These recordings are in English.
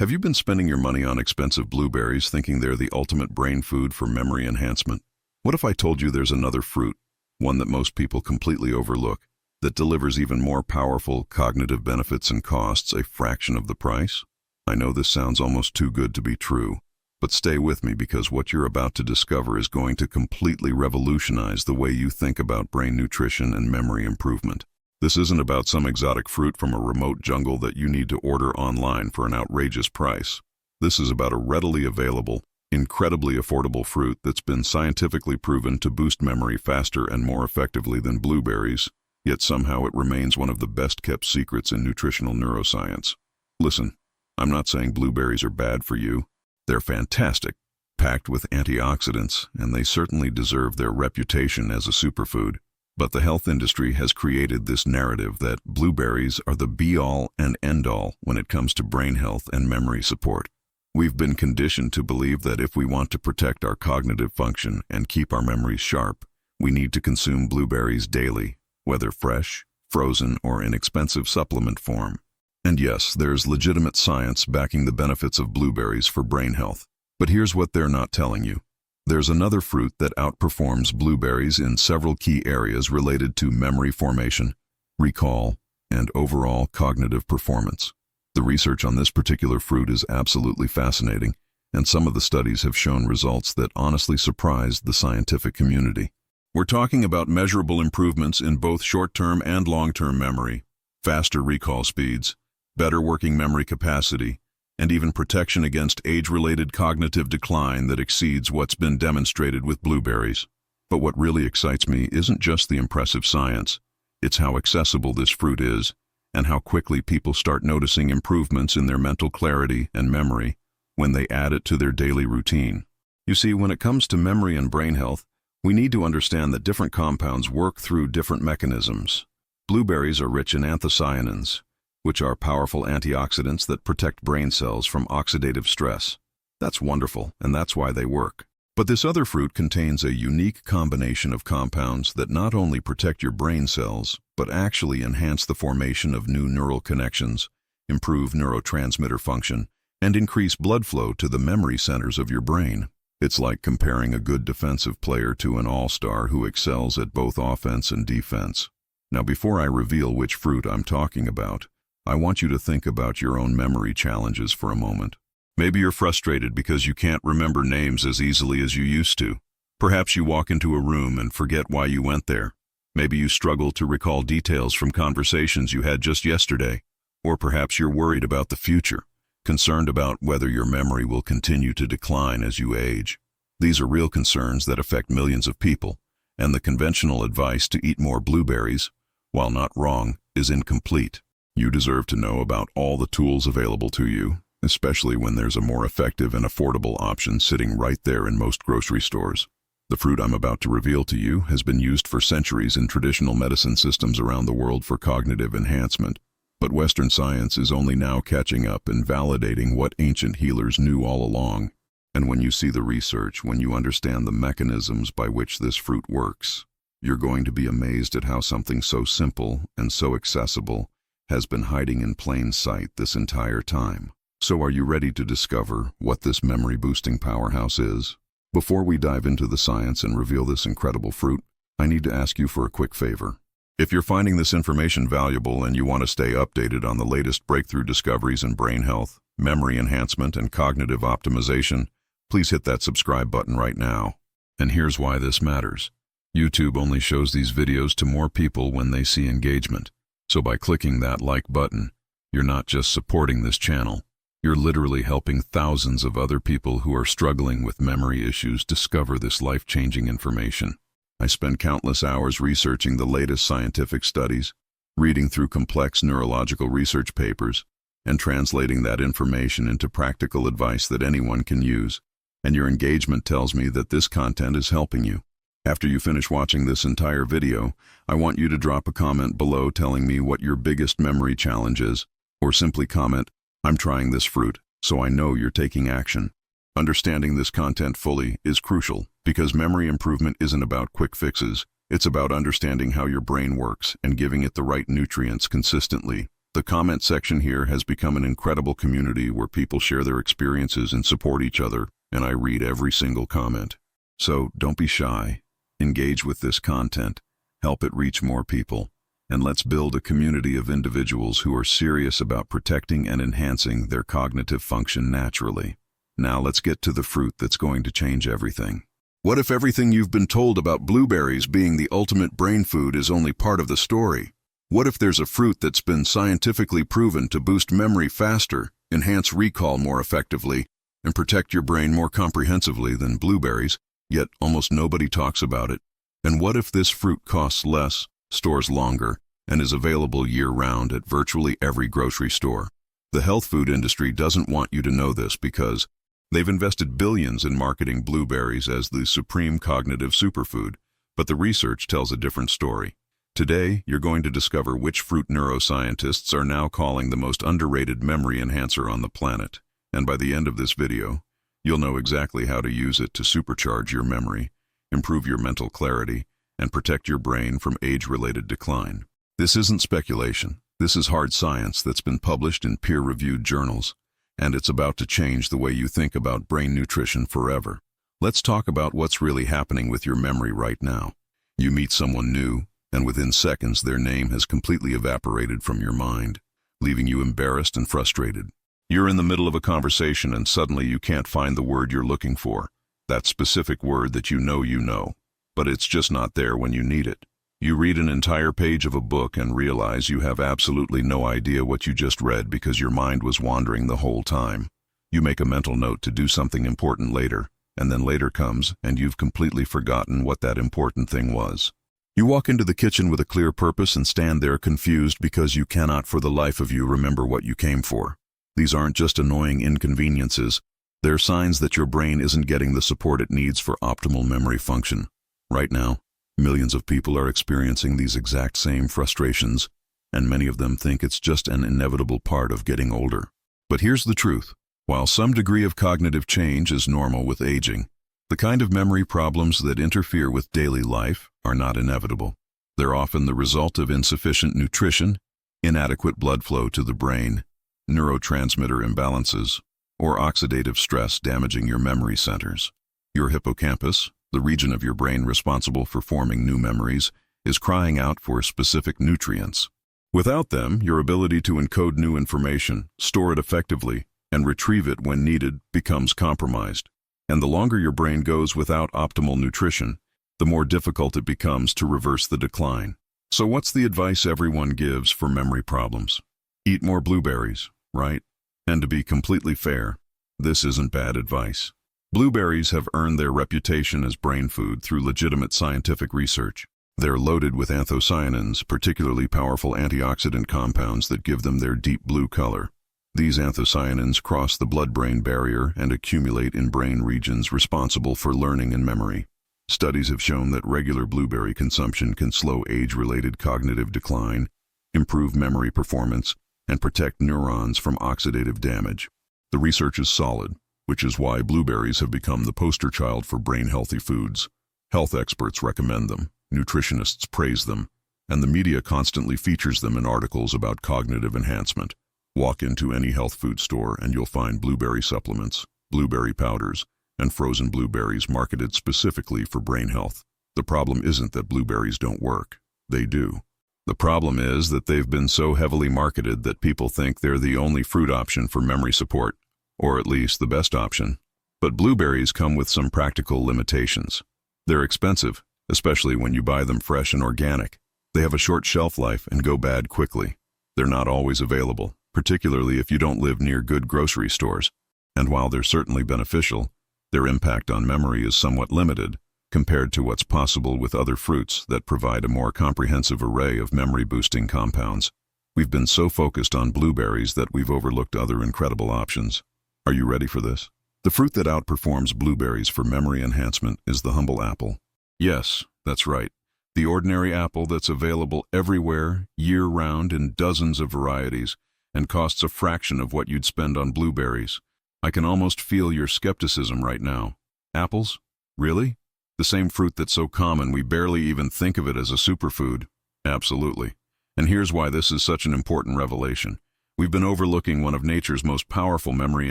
Have you been spending your money on expensive blueberries thinking they're the ultimate brain food for memory enhancement? What if I told you there's another fruit, one that most people completely overlook, that delivers even more powerful cognitive benefits and costs a fraction of the price? I know this sounds almost too good to be true, but stay with me because what you're about to discover is going to completely revolutionize the way you think about brain nutrition and memory improvement. This isn't about some exotic fruit from a remote jungle that you need to order online for an outrageous price. This is about a readily available, incredibly affordable fruit that's been scientifically proven to boost memory faster and more effectively than blueberries, yet somehow it remains one of the best-kept secrets in nutritional neuroscience. Listen, I'm not saying blueberries are bad for you. They're fantastic, packed with antioxidants, and they certainly deserve their reputation as a superfood. But the health industry has created this narrative that blueberries are the be-all and end-all when it comes to brain health and memory support. We've been conditioned to believe that if we want to protect our cognitive function and keep our memories sharp, we need to consume blueberries daily, whether fresh, frozen, or in expensive supplement form. And yes, there's legitimate science backing the benefits of blueberries for brain health. But here's what they're not telling you. There's another fruit that outperforms blueberries in several key areas related to memory formation, recall, and overall cognitive performance. The research on this particular fruit is absolutely fascinating, and some of the studies have shown results that honestly surprised the scientific community. We're talking about measurable improvements in both short-term and long-term memory, faster recall speeds, better working memory capacity, and even protection against age-related cognitive decline that exceeds what's been demonstrated with blueberries. But what really excites me isn't just the impressive science, it's how accessible this fruit is, and how quickly people start noticing improvements in their mental clarity and memory when they add it to their daily routine. You see, when it comes to memory and brain health, we need to understand that different compounds work through different mechanisms. Blueberries are rich in anthocyanins, which are powerful antioxidants that protect brain cells from oxidative stress. That's wonderful, and that's why they work. But this other fruit contains a unique combination of compounds that not only protect your brain cells, but actually enhance the formation of new neural connections, improve neurotransmitter function, and increase blood flow to the memory centers of your brain. It's like comparing a good defensive player to an all-star who excels at both offense and defense. Now, before I reveal which fruit I'm talking about, I want you to think about your own memory challenges for a moment. Maybe you're frustrated because you can't remember names as easily as you used to. Perhaps you walk into a room and forget why you went there. Maybe you struggle to recall details from conversations you had just yesterday. Or perhaps you're worried about the future, concerned about whether your memory will continue to decline as you age. These are real concerns that affect millions of people, and the conventional advice to eat more blueberries, while not wrong, is incomplete. You deserve to know about all the tools available to you, especially when there's a more effective and affordable option sitting right there in most grocery stores. The fruit I'm about to reveal to you has been used for centuries in traditional medicine systems around the world for cognitive enhancement, but Western science is only now catching up and validating what ancient healers knew all along. And when you see the research, when you understand the mechanisms by which this fruit works, you're going to be amazed at how something so simple and so accessible has been hiding in plain sight this entire time. So are you ready to discover what this memory-boosting powerhouse is? Before we dive into the science and reveal this incredible fruit, I need to ask you for a quick favor. If you're finding this information valuable and you want to stay updated on the latest breakthrough discoveries in brain health, memory enhancement, and cognitive optimization, please hit that subscribe button right now. And here's why this matters. YouTube only shows these videos to more people when they see engagement. So by clicking that like button, you're not just supporting this channel. You're literally helping thousands of other people who are struggling with memory issues discover this life-changing information. I spend countless hours researching the latest scientific studies, reading through complex neurological research papers, and translating that information into practical advice that anyone can use. And your engagement tells me that this content is helping you. After you finish watching this entire video, I want you to drop a comment below telling me what your biggest memory challenge is, or simply comment, "I'm trying this fruit," so I know you're taking action. Understanding this content fully is crucial because memory improvement isn't about quick fixes. It's about understanding how your brain works and giving it the right nutrients consistently. The comment section here has become an incredible community where people share their experiences and support each other, and I read every single comment. So don't be shy. Engage with this content. Help it reach more people. And let's build a community of individuals who are serious about protecting and enhancing their cognitive function naturally. Now let's get to the fruit that's going to change everything. What if everything you've been told about blueberries being the ultimate brain food is only part of the story? What if there's a fruit that's been scientifically proven to boost memory faster, enhance recall more effectively, and protect your brain more comprehensively than blueberries, yet almost nobody talks about it? And what if this fruit costs less, stores longer, and is available year-round at virtually every grocery store? The health food industry doesn't want you to know this because they've invested billions in marketing blueberries as the supreme cognitive superfood, but the research tells a different story. Today, you're going to discover which fruit neuroscientists are now calling the most underrated memory enhancer on the planet. And by the end of this video, you'll know exactly how to use it to supercharge your memory, improve your mental clarity, and protect your brain from age-related decline. This isn't speculation. This is hard science that's been published in peer-reviewed journals, and it's about to change the way you think about brain nutrition forever. Let's talk about what's really happening with your memory right now. You meet someone new, and within seconds their name has completely evaporated from your mind, leaving you embarrassed and frustrated. You're in the middle of a conversation and suddenly you can't find the word you're looking for, that specific word that you know, but it's just not there when you need it. You read an entire page of a book and realize you have absolutely no idea what you just read because your mind was wandering the whole time. You make a mental note to do something important later, and then later comes and you've completely forgotten what that important thing was. You walk into the kitchen with a clear purpose and stand there confused because you cannot for the life of you remember what you came for. These aren't just annoying inconveniences. They're signs that your brain isn't getting the support it needs for optimal memory function. Right now, millions of people are experiencing these exact same frustrations, and many of them think it's just an inevitable part of getting older. But here's the truth. While some degree of cognitive change is normal with aging, the kind of memory problems that interfere with daily life are not inevitable. They're often the result of insufficient nutrition, inadequate blood flow to the brain, neurotransmitter imbalances, or oxidative stress damaging your memory centers. Your hippocampus, the region of your brain responsible for forming new memories, is crying out for specific nutrients. Without them, your ability to encode new information, store it effectively, and retrieve it when needed becomes compromised. And the longer your brain goes without optimal nutrition, the more difficult it becomes to reverse the decline. So what's the advice everyone gives for memory problems? Eat more blueberries, right? And to be completely fair, this isn't bad advice. Blueberries have earned their reputation as brain food through legitimate scientific research. They're loaded with anthocyanins, particularly powerful antioxidant compounds that give them their deep blue color. These anthocyanins cross the blood-brain barrier and accumulate in brain regions responsible for learning and memory. Studies have shown that regular blueberry consumption can slow age-related cognitive decline, improve memory performance, and protect neurons from oxidative damage. The research is solid, which is why blueberries have become the poster child for brain-healthy foods. Health experts recommend them, nutritionists praise them, and the media constantly features them in articles about cognitive enhancement. Walk into any health food store and you'll find blueberry supplements, blueberry powders, and frozen blueberries marketed specifically for brain health. The problem isn't that blueberries don't work. They do. The problem is that they've been so heavily marketed that people think they're the only fruit option for memory support, or at least the best option. But blueberries come with some practical limitations. They're expensive, especially when you buy them fresh and organic. They have a short shelf life and go bad quickly. They're not always available, particularly if you don't live near good grocery stores. And while they're certainly beneficial, their impact on memory is somewhat limited compared to what's possible with other fruits that provide a more comprehensive array of memory-boosting compounds. We've been so focused on blueberries that we've overlooked other incredible options. Are you ready for this? The fruit that outperforms blueberries for memory enhancement is the humble apple. Yes, that's right. The ordinary apple that's available everywhere, year-round in dozens of varieties, and costs a fraction of what you'd spend on blueberries. I can almost feel your skepticism right now. Apples? Really? The same fruit that's so common we barely even think of it as a superfood? Absolutely. And here's why this is such an important revelation. We've been overlooking one of nature's most powerful memory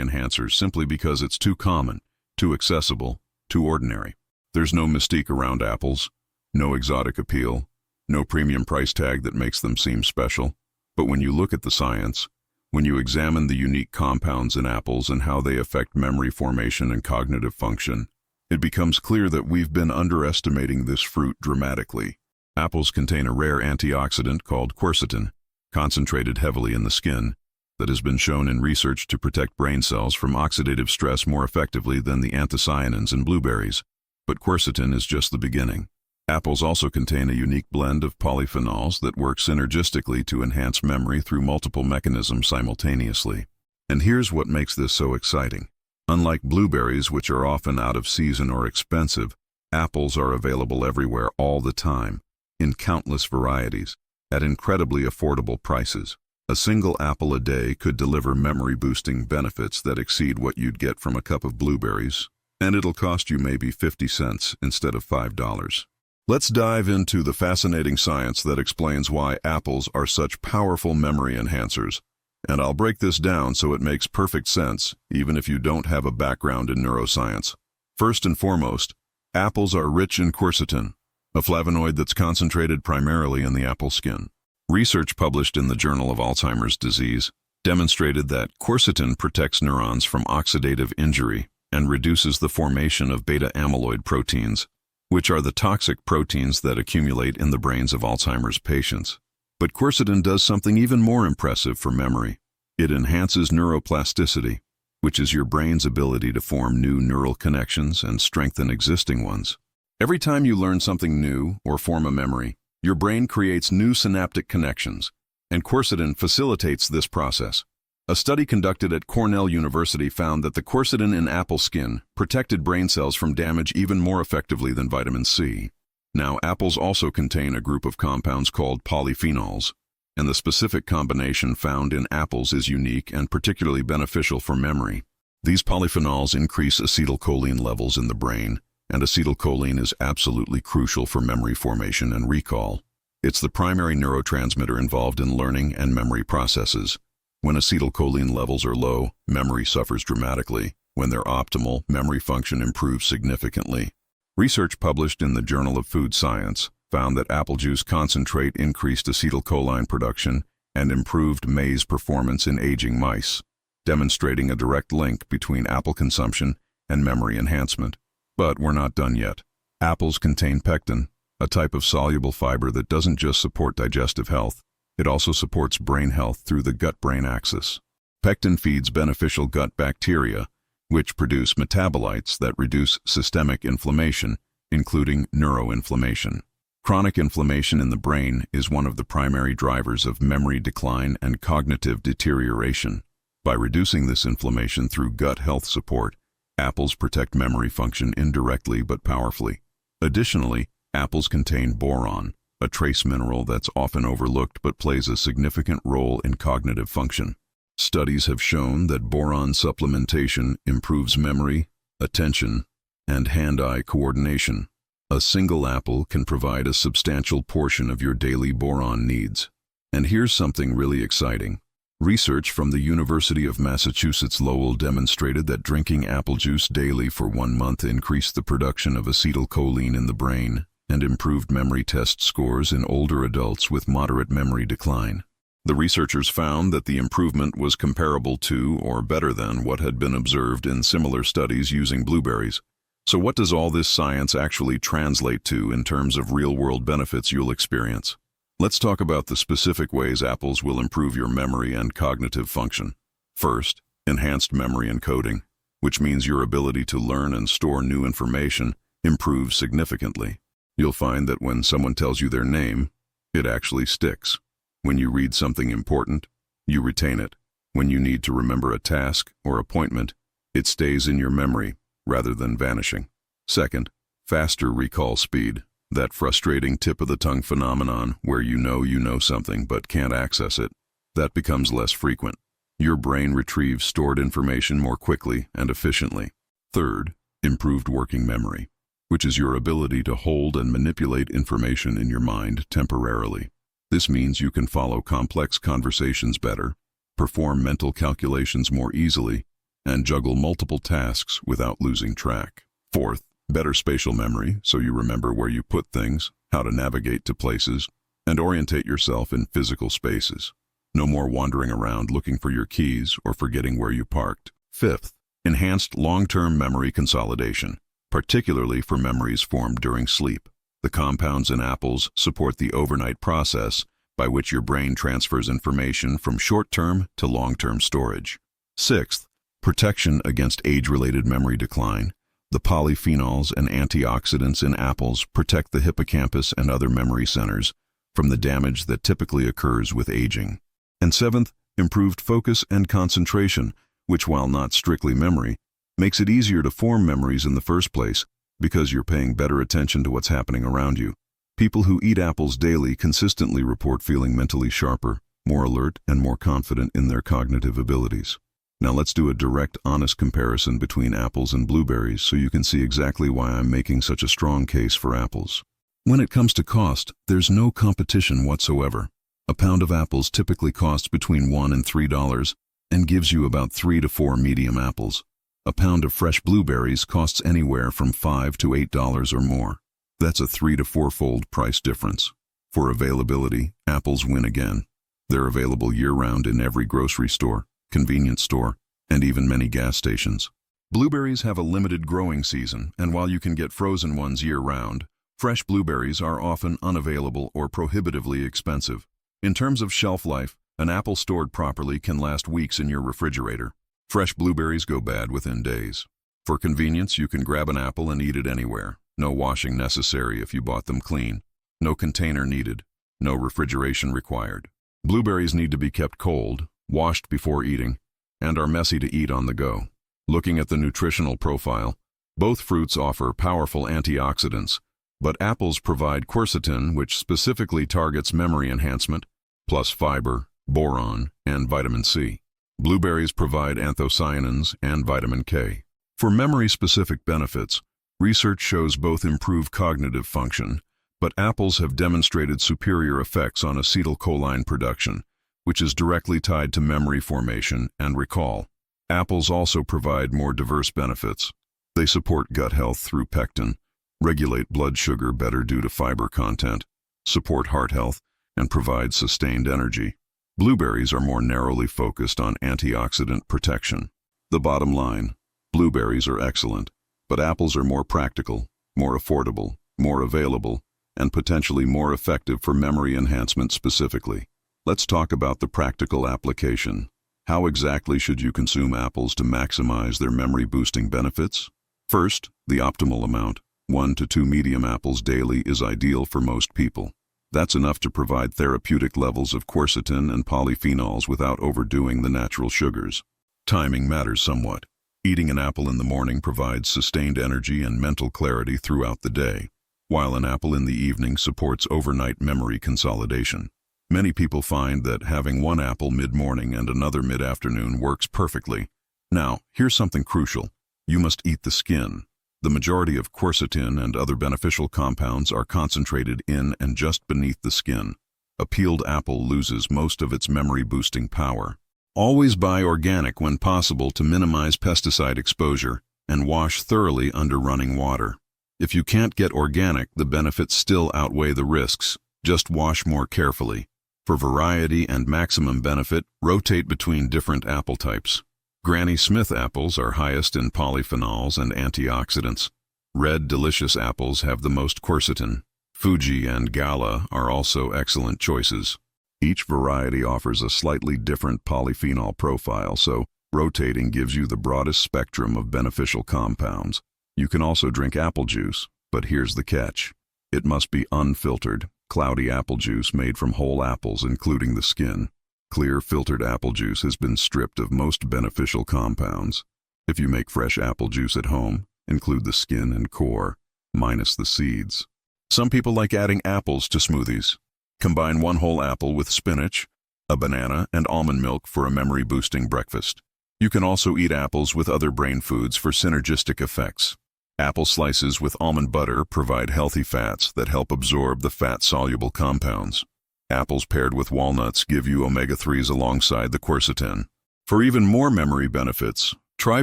enhancers simply because it's too common, too accessible, too ordinary. There's no mystique around apples, no exotic appeal, no premium price tag that makes them seem special. But when you look at the science, when you examine the unique compounds in apples and how they affect memory formation and cognitive function, it becomes clear that we've been underestimating this fruit dramatically. Apples contain a rare antioxidant called quercetin, concentrated heavily in the skin, that has been shown in research to protect brain cells from oxidative stress more effectively than the anthocyanins in blueberries. But quercetin is just the beginning. Apples also contain a unique blend of polyphenols that work synergistically to enhance memory through multiple mechanisms simultaneously. And here's what makes this so exciting. Unlike blueberries, which are often out of season or expensive, apples are available everywhere all the time, in countless varieties, at incredibly affordable prices. A single apple a day could deliver memory-boosting benefits that exceed what you'd get from a cup of blueberries, and it'll cost you maybe 50 cents instead of $5. Let's dive into the fascinating science that explains why apples are such powerful memory enhancers. And I'll break this down so it makes perfect sense, even if you don't have a background in neuroscience. First and foremost, apples are rich in quercetin, a flavonoid that's concentrated primarily in the apple skin. Research published in the Journal of Alzheimer's Disease demonstrated that quercetin protects neurons from oxidative injury and reduces the formation of beta-amyloid proteins, which are the toxic proteins that accumulate in the brains of Alzheimer's patients. But quercetin does something even more impressive for memory. It enhances neuroplasticity, which is your brain's ability to form new neural connections and strengthen existing ones. Every time you learn something new or form a memory, your brain creates new synaptic connections, and quercetin facilitates this process. A study conducted at Cornell University found that the quercetin in apple skin protected brain cells from damage even more effectively than vitamin C. Now, apples also contain a group of compounds called polyphenols, and the specific combination found in apples is unique and particularly beneficial for memory. These polyphenols increase acetylcholine levels in the brain, and acetylcholine is absolutely crucial for memory formation and recall. It's the primary neurotransmitter involved in learning and memory processes. When acetylcholine levels are low, memory suffers dramatically. When they're optimal, memory function improves significantly. Research published in the Journal of Food Science found that apple juice concentrate increased acetylcholine production and improved maze performance in aging mice, demonstrating a direct link between apple consumption and memory enhancement. But we're not done yet. Apples contain pectin, a type of soluble fiber that doesn't just support digestive health, it also supports brain health through the gut-brain axis. Pectin feeds beneficial gut bacteria, which produce metabolites that reduce systemic inflammation, including neuroinflammation. Chronic inflammation in the brain is one of the primary drivers of memory decline and cognitive deterioration. By reducing this inflammation through gut health support, apples protect memory function indirectly but powerfully. Additionally, apples contain boron, a trace mineral that's often overlooked but plays a significant role in cognitive function. Studies have shown that boron supplementation improves memory, attention, and hand-eye coordination. A single apple can provide a substantial portion of your daily boron needs. And here's something really exciting. Research from the University of Massachusetts Lowell demonstrated that drinking apple juice daily for 1 month increased the production of acetylcholine in the brain and improved memory test scores in older adults with moderate memory decline. The researchers found that the improvement was comparable to or better than what had been observed in similar studies using blueberries. So what does all this science actually translate to in terms of real-world benefits you'll experience? Let's talk about the specific ways apples will improve your memory and cognitive function. First, enhanced memory encoding, which means your ability to learn and store new information improves significantly. You'll find that when someone tells you their name, it actually sticks. When you read something important, you retain it. When you need to remember a task or appointment, it stays in your memory rather than vanishing. Second, faster recall speed. That frustrating tip-of-the-tongue phenomenon where you know something but can't access it, that becomes less frequent. Your brain retrieves stored information more quickly and efficiently. Third, improved working memory, which is your ability to hold and manipulate information in your mind temporarily. This means you can follow complex conversations better, perform mental calculations more easily, and juggle multiple tasks without losing track. Fourth, better spatial memory, so you remember where you put things, how to navigate to places, and orientate yourself in physical spaces. No more wandering around looking for your keys or forgetting where you parked. Fifth, enhanced long-term memory consolidation, particularly for memories formed during sleep. The compounds in apples support the overnight process by which your brain transfers information from short-term to long-term storage. Sixth, protection against age-related memory decline. The polyphenols and antioxidants in apples protect the hippocampus and other memory centers from the damage that typically occurs with aging. And seventh, improved focus and concentration, which, while not strictly memory, makes it easier to form memories in the first place because you're paying better attention to what's happening around you. People who eat apples daily consistently report feeling mentally sharper, more alert, and more confident in their cognitive abilities. Now let's do a direct, honest comparison between apples and blueberries so you can see exactly why I'm making such a strong case for apples. When it comes to cost, there's no competition whatsoever. A pound of apples typically costs between $1 and $3 and gives you about 3 to 4 medium apples. A pound of fresh blueberries costs anywhere from $5 to $8 or more. That's a 3 to 4-fold price difference. For availability, apples win again. They're available year-round in every grocery store, convenience store, and even many gas stations. Blueberries have a limited growing season, and while you can get frozen ones year-round, fresh blueberries are often unavailable or prohibitively expensive. In terms of shelf life, an apple stored properly can last weeks in your refrigerator. Fresh blueberries go bad within days. For convenience, you can grab an apple and eat it anywhere. No washing necessary if you bought them clean. No container needed. No refrigeration required. Blueberries need to be kept cold, washed before eating, and are messy to eat on the go. Looking at the nutritional profile, both fruits offer powerful antioxidants, but apples provide quercetin, which specifically targets memory enhancement, plus fiber, boron, and vitamin C. Blueberries provide anthocyanins and vitamin K. For memory-specific benefits, research shows both improve cognitive function, but apples have demonstrated superior effects on acetylcholine production, which is directly tied to memory formation and recall. Apples also provide more diverse benefits. They support gut health through pectin, regulate blood sugar better due to fiber content, support heart health, and provide sustained energy. Blueberries are more narrowly focused on antioxidant protection. The bottom line, blueberries are excellent, but apples are more practical, more affordable, more available, and potentially more effective for memory enhancement specifically. Let's talk about the practical application. How exactly should you consume apples to maximize their memory-boosting benefits? First, the optimal amount. 1 to 2 medium apples daily is ideal for most people. That's enough to provide therapeutic levels of quercetin and polyphenols without overdoing the natural sugars. Timing matters somewhat. Eating an apple in the morning provides sustained energy and mental clarity throughout the day, while an apple in the evening supports overnight memory consolidation. Many people find that having one apple mid-morning and another mid-afternoon works perfectly. Now, here's something crucial. You must eat the skin. The majority of quercetin and other beneficial compounds are concentrated in and just beneath the skin. A peeled apple loses most of its memory-boosting power. Always buy organic when possible to minimize pesticide exposure, and wash thoroughly under running water. If you can't get organic, the benefits still outweigh the risks. Just wash more carefully. For variety and maximum benefit, rotate between different apple types. Granny Smith apples are highest in polyphenols and antioxidants. Red Delicious apples have the most quercetin. Fuji and Gala are also excellent choices. Each variety offers a slightly different polyphenol profile, so rotating gives you the broadest spectrum of beneficial compounds. You can also drink apple juice, but here's the catch. It must be unfiltered, cloudy apple juice made from whole apples, including the skin. Clear filtered apple juice has been stripped of most beneficial compounds. If you make fresh apple juice at home, include the skin and core, minus the seeds. Some people like adding apples to smoothies. Combine one whole apple with spinach, a banana, and almond milk for a memory-boosting breakfast. You can also eat apples with other brain foods for synergistic effects. Apple slices with almond butter provide healthy fats that help absorb the fat-soluble compounds. Apples paired with walnuts give you omega-3s alongside the quercetin. For even more memory benefits, try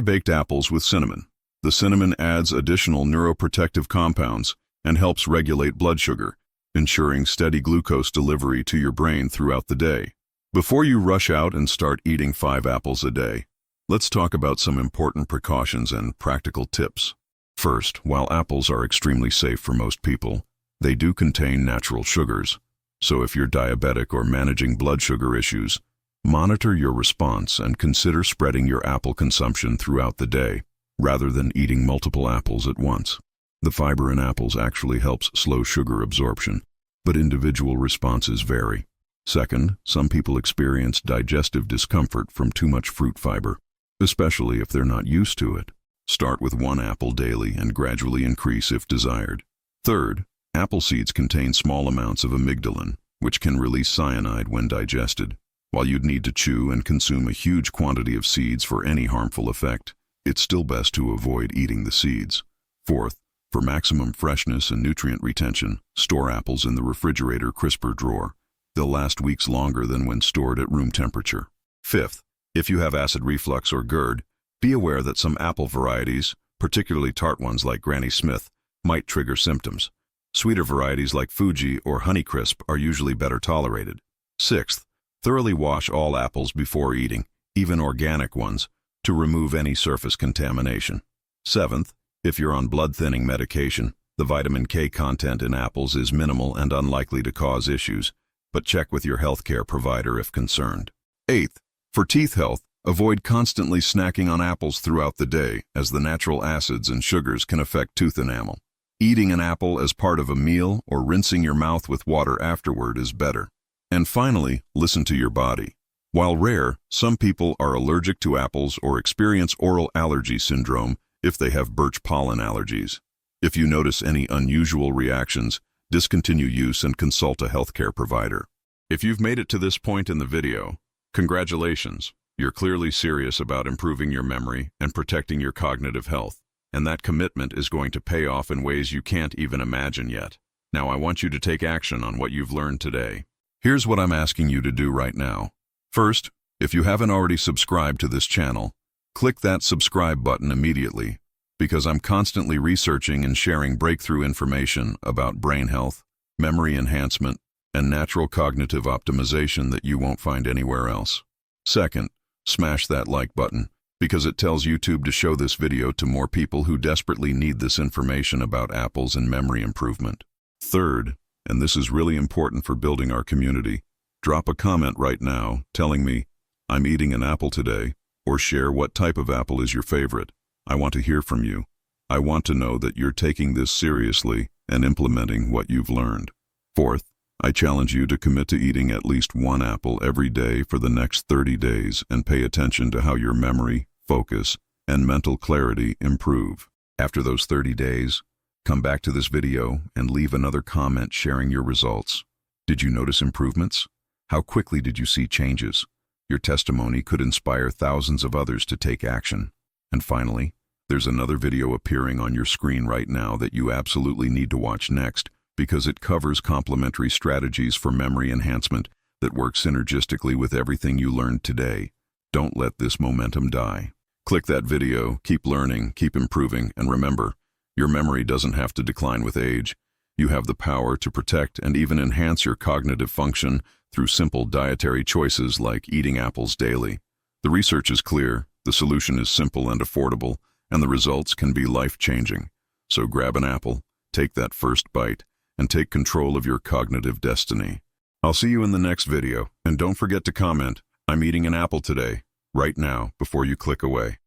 baked apples with cinnamon. The cinnamon adds additional neuroprotective compounds and helps regulate blood sugar, ensuring steady glucose delivery to your brain throughout the day. Before you rush out and start eating 5 apples a day, let's talk about some important precautions and practical tips. First, while apples are extremely safe for most people, they do contain natural sugars. So if you're diabetic or managing blood sugar issues, monitor your response and consider spreading your apple consumption throughout the day, rather than eating multiple apples at once. The fiber in apples actually helps slow sugar absorption, but individual responses vary. Second, some people experience digestive discomfort from too much fruit fiber, especially if they're not used to it. Start with 1 apple daily and gradually increase if desired. Third, apple seeds contain small amounts of amygdalin, which can release cyanide when digested. While you'd need to chew and consume a huge quantity of seeds for any harmful effect, it's still best to avoid eating the seeds. Fourth, for maximum freshness and nutrient retention, store apples in the refrigerator crisper drawer. They'll last weeks longer than when stored at room temperature. Fifth, if you have acid reflux or GERD, be aware that some apple varieties, particularly tart ones like Granny Smith, might trigger symptoms. Sweeter varieties like Fuji or Honeycrisp are usually better tolerated. Sixth, thoroughly wash all apples before eating, even organic ones, to remove any surface contamination. Seventh, if you're on blood-thinning medication, the vitamin K content in apples is minimal and unlikely to cause issues, but check with your healthcare provider if concerned. Eighth, for teeth health, avoid constantly snacking on apples throughout the day, as the natural acids and sugars can affect tooth enamel. Eating an apple as part of a meal or rinsing your mouth with water afterward is better. And finally, listen to your body. While rare, some people are allergic to apples or experience oral allergy syndrome if they have birch pollen allergies. If you notice any unusual reactions, discontinue use and consult a healthcare provider. If you've made it to this point in the video, congratulations. You're clearly serious about improving your memory and protecting your cognitive health, and that commitment is going to pay off in ways you can't even imagine yet. Now I want you to take action on what you've learned today. Here's what I'm asking you to do right now. First, if you haven't already subscribed to this channel, click that subscribe button immediately, because I'm constantly researching and sharing breakthrough information about brain health, memory enhancement, and natural cognitive optimization that you won't find anywhere else. Second, smash that like button, because it tells YouTube to show this video to more people who desperately need this information about apples and memory improvement. Third, and this is really important for building our community, drop a comment right now telling me, "I'm eating an apple today," or share what type of apple is your favorite. I want to hear from you. I want to know that you're taking this seriously and implementing what you've learned. Fourth, I challenge you to commit to eating at least 1 apple every day for the next 30 days and pay attention to how your memory, focus, and mental clarity improve. After those 30 days, come back to this video and leave another comment sharing your results. Did you notice improvements? How quickly did you see changes? Your testimony could inspire thousands of others to take action. And finally, there's another video appearing on your screen right now that you absolutely need to watch next, because it covers complementary strategies for memory enhancement that work synergistically with everything you learned today. Don't let this momentum die. Click that video, keep learning, keep improving, and remember, your memory doesn't have to decline with age. You have the power to protect and even enhance your cognitive function through simple dietary choices like eating apples daily. The research is clear, the solution is simple and affordable, and the results can be life-changing. So grab an apple, take that first bite, and take control of your cognitive destiny. I'll see you in the next video, and don't forget to comment, "I'm eating an apple today," right now before you click away.